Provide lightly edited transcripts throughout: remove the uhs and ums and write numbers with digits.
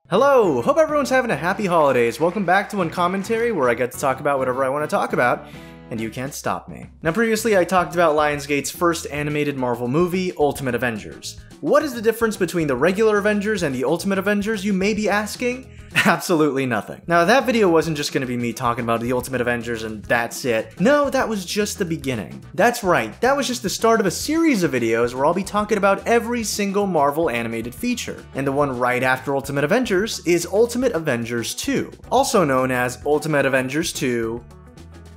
Hello! Hope everyone's having a happy holidays. Welcome back to One Commentary, where I get to talk about whatever I want to talk about, and you can't stop me. Now previously I talked about Lionsgate's first animated Marvel movie, Ultimate Avengers. What is the difference between the regular Avengers and the Ultimate Avengers, you may be asking? Absolutely nothing. Now that video wasn't just gonna be me talking about the Ultimate Avengers and that's it. No, that was just the beginning. That's right, that was just the start of a series of videos where I'll be talking about every single Marvel animated feature. And the one right after Ultimate Avengers is Ultimate Avengers 2, also known as Ultimate Avengers 2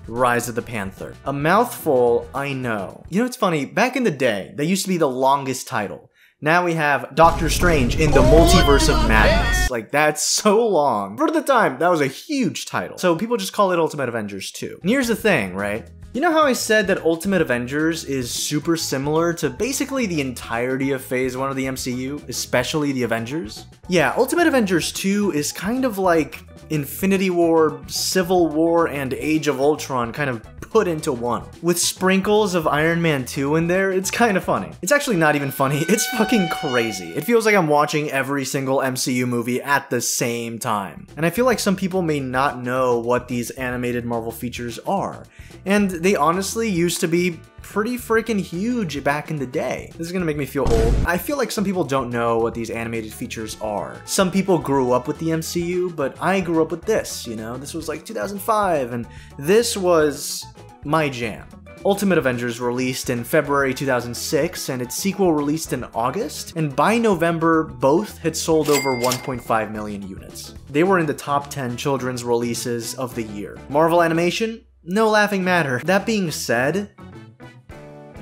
Rise of the Panther. A mouthful, I know. You know, it's funny, back in the day, that used to be the longest title. Now we have Doctor Strange in the Multiverse of Madness. Like, that's so long. For the time, that was a huge title. So people just call it Ultimate Avengers 2. And here's the thing, right? You know how I said that Ultimate Avengers is super similar to basically the entirety of Phase 1 of the MCU, especially the Avengers? Yeah, Ultimate Avengers 2 is kind of like Infinity War, Civil War, and Age of Ultron kind of put into one. With sprinkles of Iron Man 2 in there, it's kind of funny. It's actually not even funny, it's fucking crazy. It feels like I'm watching every single MCU movie at the same time. And I feel like some people may not know what these animated Marvel features are. And they honestly used to be pretty freaking huge back in the day. This is gonna make me feel old. I feel like some people don't know what these animated features are. Some people grew up with the MCU, but I grew up with this, you know? This was like 2005, and this was my jam. Ultimate Avengers released in February 2006, and its sequel released in August, and by November, both had sold over 1.5 million units. They were in the top 10 children's releases of the year. Marvel Animation? No laughing matter. That being said,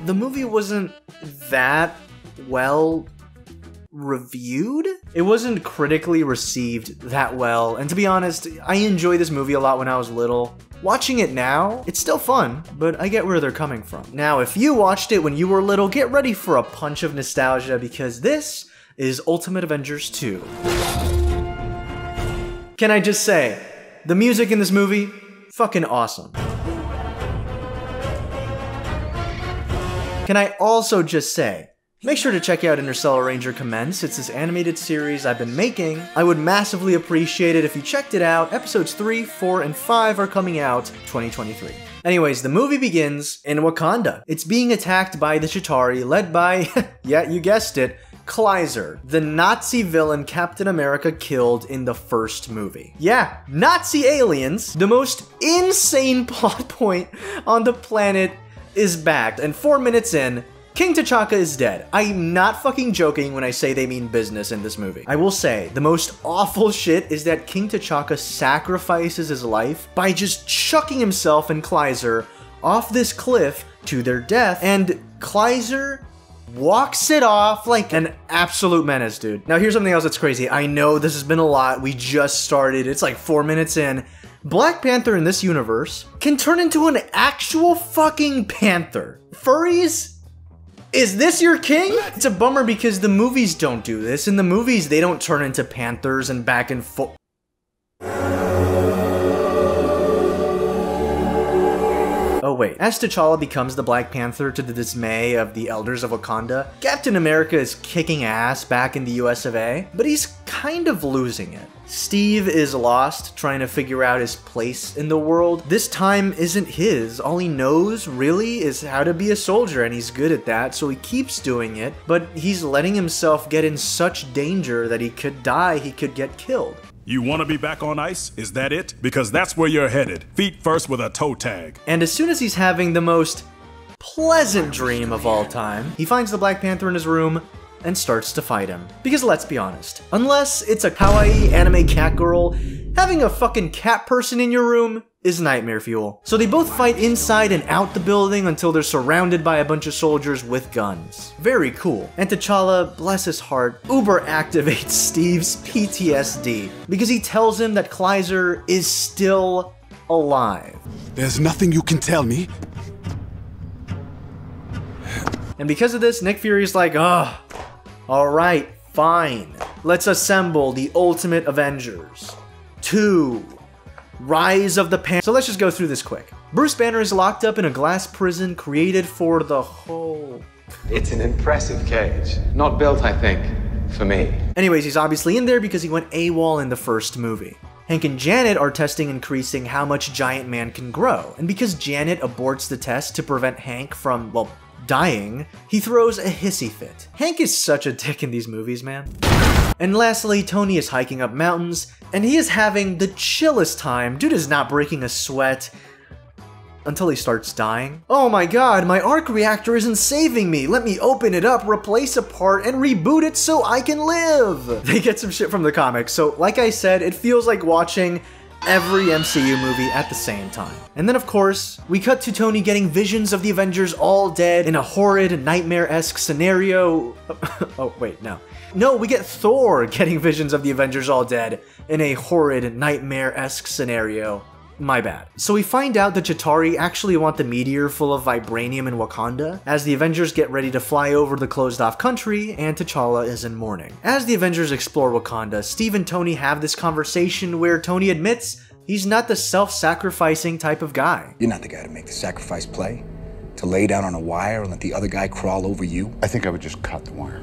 the movie wasn't that well reviewed? It wasn't critically received that well, and to be honest, I enjoyed this movie a lot when I was little. Watching it now, it's still fun, but I get where they're coming from. Now, if you watched it when you were little, get ready for a punch of nostalgia because this is Ultimate Avengers 2. Can I just say, the music in this movie, fucking awesome. Can I also just say, make sure to check out Interstellar Ranger Commence. It's this animated series I've been making. I would massively appreciate it if you checked it out. Episodes 3, 4, and 5 are coming out 2023. Anyways, the movie begins in Wakanda. It's being attacked by the Chitauri, led by, yeah, you guessed it, Kaiser, the Nazi villain Captain America killed in the first movie. Yeah, Nazi aliens, the most insane plot point on the planet, is back, and 4 minutes in, King T'Chaka is dead. I'm not fucking joking when I say they mean business in this movie. I will say, the most awful shit is that King T'Chaka sacrifices his life by just chucking himself and Kaiser off this cliff to their death, and Kaiser walks it off like an absolute menace, dude. Now here's something else that's crazy. I know this has been a lot, we just started, it's like 4 minutes in. Black Panther in this universe can turn into an actual fucking panther. Furries? Is this your king? It's a bummer because the movies don't do this. In the movies, they don't turn into panthers and back and forth. Oh wait, as T'Challa becomes the Black Panther to the dismay of the elders of Wakanda, Captain America is kicking ass back in the US of A, but he's kind of losing it. Steve is lost, trying to figure out his place in the world. This time isn't his. All he knows, really, is how to be a soldier, and he's good at that, so he keeps doing it, but he's letting himself get in such danger that he could die, he could get killed. You want to be back on ice? Is that it? Because that's where you're headed. Feet first with a toe tag. And as soon as he's having the most pleasant dream of all time, he finds the Black Panther in his room and starts to fight him. Because let's be honest, unless it's a kawaii anime cat girl, having a fucking cat person in your room is nightmare fuel. So they both fight inside and out the building until they're surrounded by a bunch of soldiers with guns. Very cool. And T'Challa, bless his heart, uber activates Steve's PTSD because he tells him that Kaiser is still alive. There's nothing you can tell me. And because of this, Nick Fury's like, ugh, alright, fine. Let's assemble the Ultimate Avengers 2. Rise of the Panther. So let's just go through this quick. Bruce Banner is locked up in a glass prison created for the Hulk. It's an impressive cage. Not built, I think, For me. Anyways, he's obviously in there because he went AWOL in the first movie. Hank and Janet are testing increasing how much Giant Man can grow, and because Janet aborts the test to prevent Hank from, well, dying, he throws a hissy fit. Hank is such a dick in these movies, man. And lastly, Tony is hiking up mountains, and he is having the chillest time. Dude is not breaking a sweat until he starts dying. Oh my god, my arc reactor isn't saving me. Let me open it up, replace a part, and reboot it so I can live. They get some shit from the comics, so like I said, it feels like watching every MCU movie at the same time. And then of course, we cut to Tony getting visions of the Avengers all dead in a horrid, nightmare-esque scenario. Oh, wait, no. No, we get Thor getting visions of the Avengers all dead in a horrid, nightmare-esque scenario. My bad. So we find out that Chitauri actually want the meteor full of vibranium in Wakanda, as the Avengers get ready to fly over the closed-off country, and T'Challa is in mourning. As the Avengers explore Wakanda, Steve and Tony have this conversation where Tony admits he's not the self-sacrificing type of guy. You're not the guy to make the sacrifice play, to lay down on a wire and let the other guy crawl over you. I think I would just cut the wire.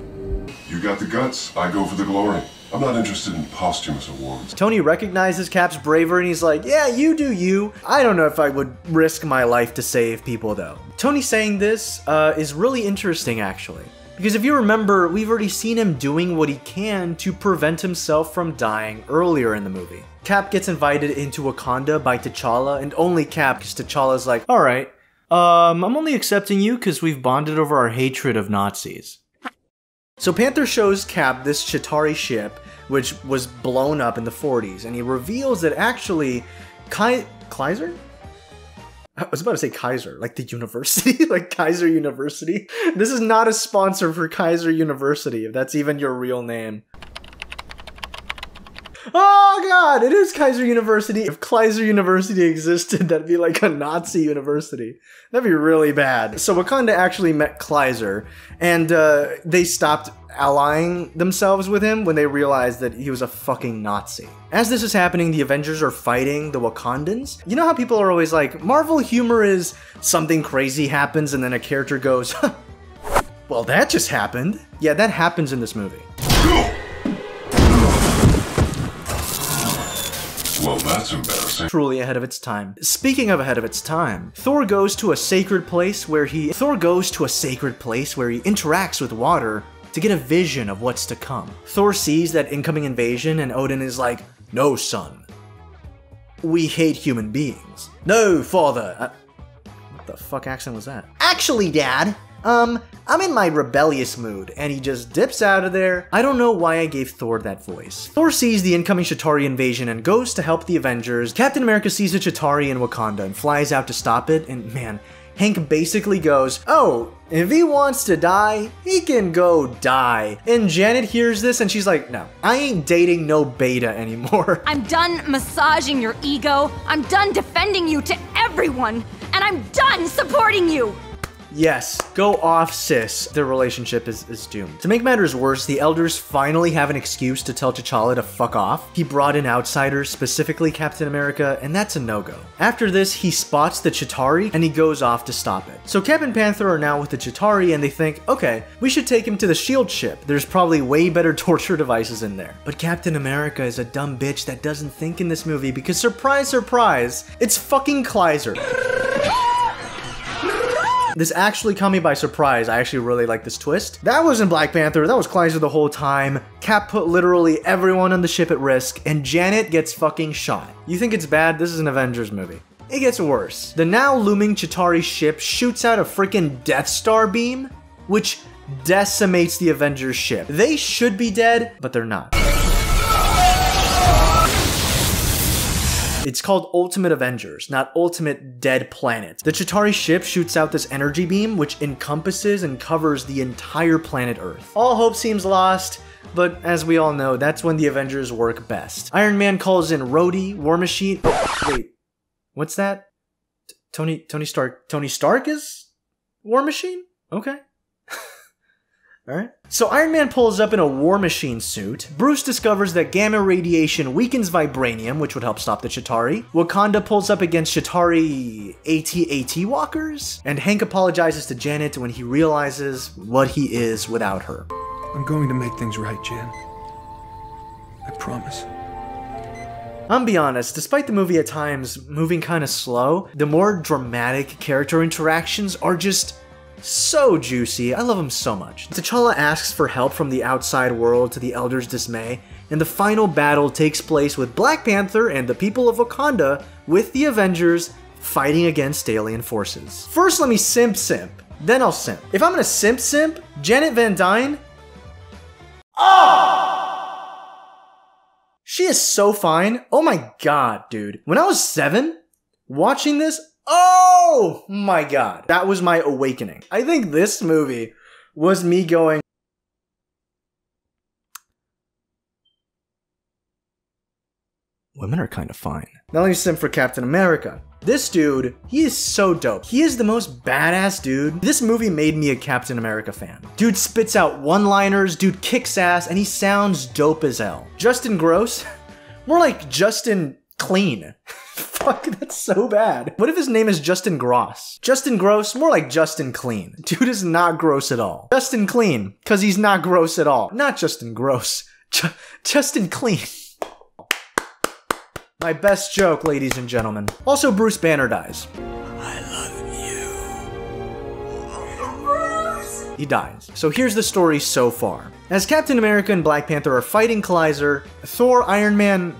You got the guts, I go for the glory. I'm not interested in posthumous awards. Tony recognizes Cap's bravery and he's like, yeah, you do you. I don't know if I would risk my life to save people though. Tony saying this is really interesting actually. Because if you remember, we've already seen him doing what he can to prevent himself from dying earlier in the movie. Cap gets invited into Wakanda by T'Challa, and only Cap, because T'Challa's like, alright, I'm only accepting you because we've bonded over our hatred of Nazis. So Panther shows Cap this Chitauri ship, which was blown up in the 40s, and he reveals that actually Kaiser? I was about to say Kaiser, like the university, like Kaiser University. This is not a sponsor for Kaiser University, if that's even your real name. Oh god, it is Kaiser University. If Kaiser University existed, that'd be like a Nazi university. That'd be really bad. So Wakanda actually met Kaiser, and they stopped allying themselves with him when they realized that he was a fucking Nazi. As this is happening, the Avengers are fighting the Wakandans. You know how people are always like, Marvel humor is something crazy happens and then a character goes, well, that just happened. Yeah, that happens in this movie. Well, that's embarrassing. Truly ahead of its time. Speaking of ahead of its time, Thor goes to a sacred place where he interacts with water to get a vision of what's to come. Thor sees that incoming invasion and Odin is like, no, son. We hate human beings. No, father. What the fuck accent was that? Actually, Dad, I'm in my rebellious mood, and he just dips out of there. I don't know why I gave Thor that voice. Thor sees the incoming Chitauri invasion and goes to help the Avengers. Captain America sees the Chitauri in Wakanda and flies out to stop it, and man, Hank basically goes, oh, if he wants to die, he can go die. And Janet hears this and she's like, no, I ain't dating no beta anymore. I'm done massaging your ego. I'm done defending you to everyone. And I'm done supporting you. Yes, go off, sis. Their relationship is doomed. To make matters worse, the Elders finally have an excuse to tell T'Challa to fuck off. He brought in outsiders, specifically Captain America, and that's a no-go. After this, he spots the Chitauri, and he goes off to stop it. So Cap and Panther are now with the Chitauri, and they think, okay, we should take him to the SHIELD ship. There's probably way better torture devices in there. But Captain America is a dumb bitch that doesn't think in this movie, because surprise, surprise, it's fucking Kaiser. This actually caught me by surprise. I actually really like this twist. That wasn't Black Panther, that was Kaiser the whole time. Cap put literally everyone on the ship at risk, and Janet gets fucking shot. You think it's bad? This is an Avengers movie. It gets worse. The now looming Chitauri ship shoots out a freaking Death Star beam, which decimates the Avengers ship. They should be dead, but they're not. It's called Ultimate Avengers, not Ultimate Dead Planet. The Chitauri ship shoots out this energy beam, which encompasses and covers the entire planet Earth. All hope seems lost, but as we all know, that's when the Avengers work best. Iron Man calls in Rhodey, War Machine. Oh, wait, what's that? Tony Stark. Tony Stark is War Machine? Okay. Alright. So Iron Man pulls up in a War Machine suit. Bruce discovers that gamma radiation weakens vibranium, which would help stop the Chitauri. Wakanda pulls up against Chitauri AT-AT walkers. And Hank apologizes to Janet when he realizes what he is without her. I'm going to make things right, Jan. I promise. I'm be honest, despite the movie at times moving kinda slow, the more dramatic character interactions are just so juicy. I love them so much. T'Challa asks for help from the outside world to the Elders' dismay, and the final battle takes place with Black Panther and the people of Wakanda with the Avengers fighting against alien forces. First let me simp, then I'll simp. If I'm gonna simp, Janet Van Dyne? Oh! She is so fine. Oh my god, dude. When I was 7, watching this, oh my god. That was my awakening. I think this movie was me going, women are kind of fine. Now let me simp for Captain America. This dude, he is so dope. He is the most badass dude. This movie made me a Captain America fan. Dude spits out one-liners, dude kicks ass, and he sounds dope as hell. Justin Gross? More like Justin Clean. Fuck, that's so bad. What if his name is Justin Gross? Justin Gross? More like Justin Clean. Dude is not gross at all. Justin Clean, because he's not gross at all. Not Justin Gross. Justin Clean. My best joke, ladies and gentlemen. Also, Bruce Banner dies. I love you. He dies. So here's the story so far. As Captain America and Black Panther are fighting Kaiser, Thor, Iron Man,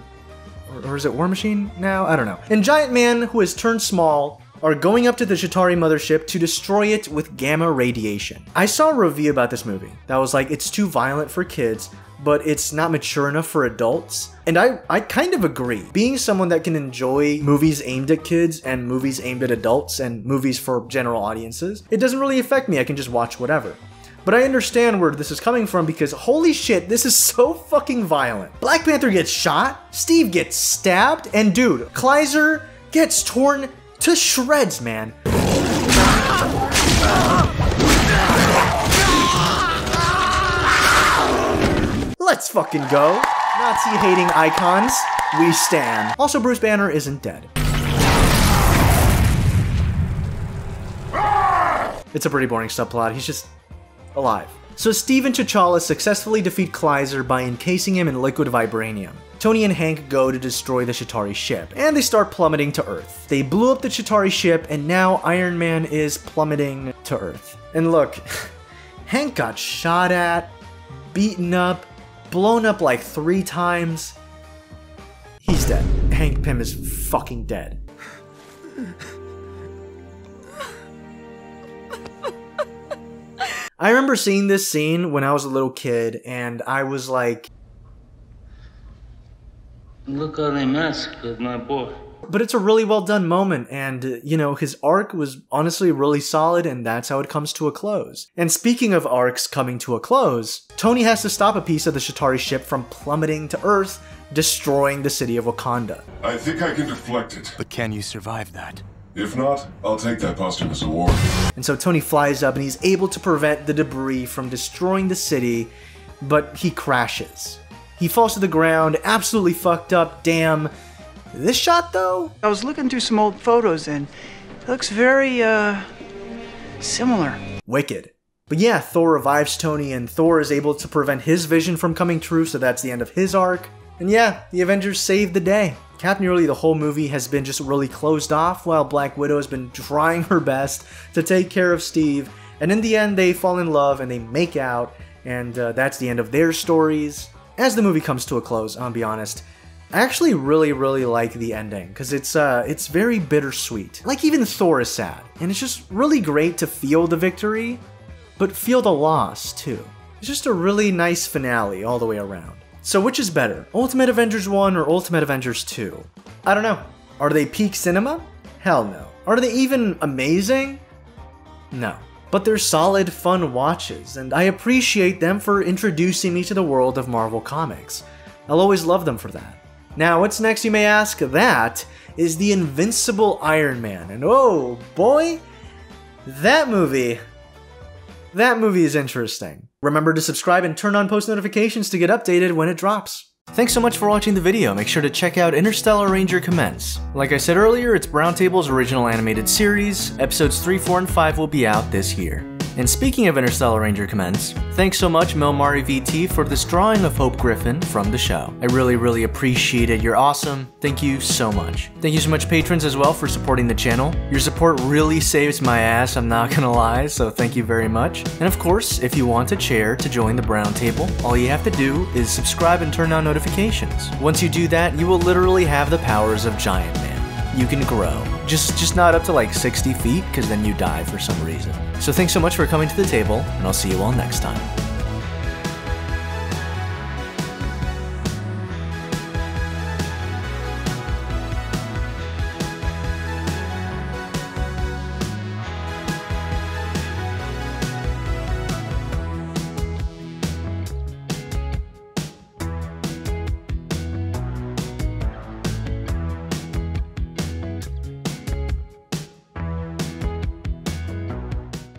or is it War Machine now? I don't know. And Giant Man, who has turned small, are going up to the Chitauri mothership to destroy it with gamma radiation. I saw a review about this movie that was like, it's too violent for kids, but it's not mature enough for adults. And I kind of agree. Being someone that can enjoy movies aimed at kids and movies aimed at adults and movies for general audiences, it doesn't really affect me. I can just watch whatever. But I understand where this is coming from because holy shit, this is so fucking violent. Black Panther gets shot, Steve gets stabbed, and dude, Kaiser gets torn to shreds, man. Let's fucking go. Nazi-hating icons, we stan. Also, Bruce Banner isn't dead. It's a pretty boring subplot, he's just alive. So Steve and T'Challa successfully defeat Kaiser by encasing him in liquid vibranium. Tony and Hank go to destroy the Chitauri ship, and they start plummeting to Earth. They blew up the Chitauri ship, and now Iron Man is plummeting to Earth. And look, Hank got shot at, beaten up, blown up like 3 times. He's dead. Hank Pym is fucking dead. I remember seeing this scene when I was a little kid, and I was like, look how they massacred my boy. But it's a really well done moment, and, you know, his arc was honestly really solid, and that's how it comes to a close. And speaking of arcs coming to a close, Tony has to stop a piece of the Chitauri ship from plummeting to Earth, destroying the city of Wakanda. I think I can deflect it. But can you survive that? If not, I'll take that posthumous award. And so Tony flies up and he's able to prevent the debris from destroying the city, but he crashes. He falls to the ground, absolutely fucked up, damn. This shot though? I was looking through some old photos and it looks very, similar. Wicked. But yeah, Thor revives Tony and Thor is able to prevent his vision from coming true, so that's the end of his arc. And yeah, the Avengers saved the day. Nearly the whole movie has been just really closed off, while Black Widow has been trying her best to take care of Steve, and in the end they fall in love and they make out, and that's the end of their stories. As the movie comes to a close, I'll be honest, I actually really like the ending, because it's very bittersweet. Like, even Thor is sad, and it's just really great to feel the victory, but feel the loss too. It's just a really nice finale all the way around. So which is better, Ultimate Avengers 1 or Ultimate Avengers 2? I don't know. Are they peak cinema? Hell no. Are they even amazing? No. But they're solid, fun watches, and I appreciate them for introducing me to the world of Marvel Comics. I'll always love them for that. Now, what's next, you may ask? That is the Invincible Iron Man, and oh boy, that movie is interesting. Remember to subscribe and turn on post notifications to get updated when it drops. Thanks so much for watching the video. Make sure to check out Interstellar Ranger Commence. Like I said earlier, it's Brown Table's original animated series. Episodes 3, 4, and 5 will be out this year. And speaking of Interstellar Ranger comments, thanks so much Melmari VT for this drawing of Hope Griffin from the show. I really appreciate it. You're awesome. Thank you so much. Thank you so much patrons as well for supporting the channel. Your support really saves my ass, I'm not gonna lie, so thank you very much. And of course, if you want a chair to join the Brown Table, all you have to do is subscribe and turn on notifications. Once you do that, you will literally have the powers of Giant Man. You can grow. Just not up to like 60 feet, because then you die for some reason. So thanks so much for coming to the table, and I'll see you all next time.